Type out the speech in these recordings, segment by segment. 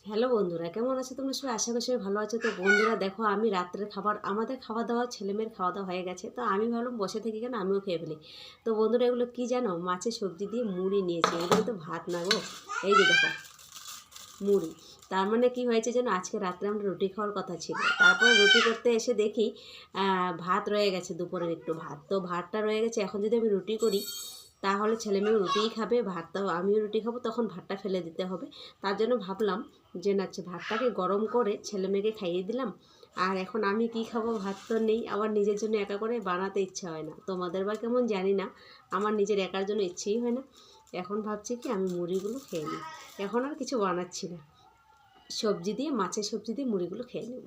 Hello বন্ধুরা, কেমন আছো তোমরা সবাই? আশা করি সবাই ভালো আছো। তো বন্ধুরা দেখো, আমি রাত্রে আমাদের খাওয়া দাওয়া, ছেলেমেয়ের খাওয়া দাওয়া হয়ে গেছে। তো আমি ভাবলাম বসে থেকে কেন আমিও খেয়ে ফেলি। তো বন্ধুরা এগুলো কি জানো, মাছের সবজি দিয়ে মুড়ি নিয়েছি। এগুলো তো ভাত না গো, এই যে দেখো মুড়ি। তার মানে কি হয়েছে যেন, আজকে রাত্রে আমরা রুটি খাওয়ার কথা ছিল। তারপরে রুটি করতে এসে দেখি ভাত রয়ে গেছে, দুপুরের একটু ভাত। তো ভাতটা রয়ে গেছে, এখন যদি আমি রুটি করি তাহলে ছেলেমেয়েও রুটিই খাবে, ভাতটাও আমিও রুটি খাবো, তখন ভাতটা ফেলে দিতে হবে। তার জন্য ভাবলাম যে না, ভাতটাকে গরম করে ছেলেমেয়েকে খাইয়ে দিলাম। আর এখন আমি কি খাবো, ভাত তো নেই, আবার নিজের জন্য একা করে বানাতে ইচ্ছা হয় না। তোমাদের বা কেমন জানি না, আমার নিজের একার জন্য ইচ্ছেই হয় না। এখন ভাবছি কি আমি মুড়িগুলো খেয়ে নিই। এখন আর কিছু বানাচ্ছি না, সবজি দিয়ে, মাছের সবজি দিয়ে মুড়িগুলো খেয়ে নেব।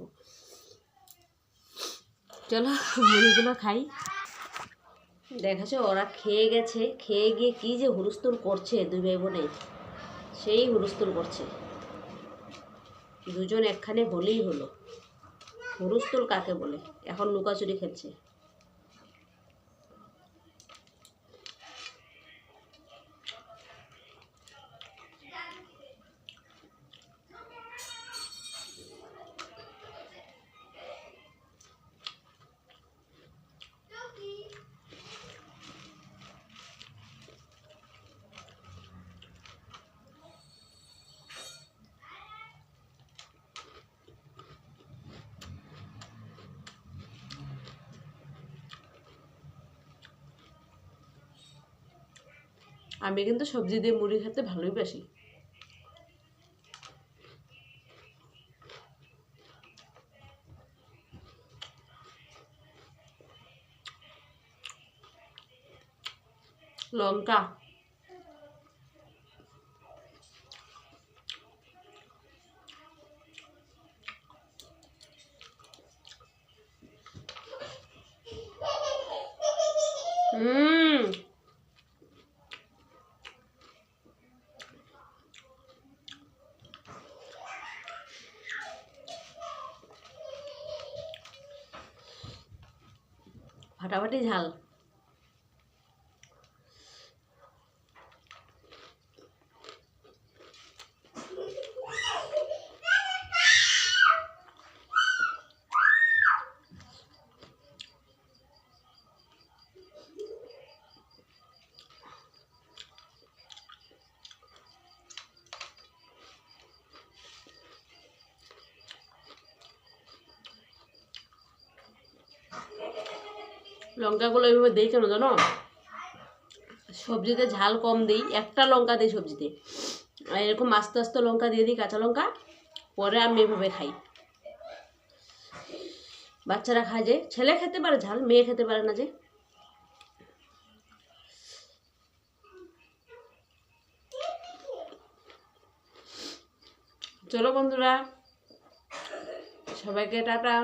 চলো মুড়িগুলো খাই। দেখাছো ওরা খেয়ে গেছে, খেয়ে গিয়ে কি যে হুলস্থুল করছে দুই ভাই বোনে, সেই হুলস্থুল করছে। দুজন একখানে হলেই হলো, হুলস্থুল কাকে বলে? এখন লুকাচুরি খেলছে। আমি কিন্তু সবজি দিয়ে মুড়ি খেতে ভালোই বাসি। লঙ্কা, ফাটাফাটি ঝাল। লঙ্কাগুলো এইভাবে দিই কেন জানো? সবজিতে ঝাল কম দিই, একটা লঙ্কা দিই সবজিতে, আর এরকম আস্তে আস্তে লঙ্কা দিয়ে দিই, কাঁচা লঙ্কা। পরে আমি এভাবে খাই। বাচ্চারা খায়, যে ছেলে খেতে পারে ঝাল, মেয়ে খেতে পারে না যে। চলো বন্ধুরা, সবাইকে টাটা।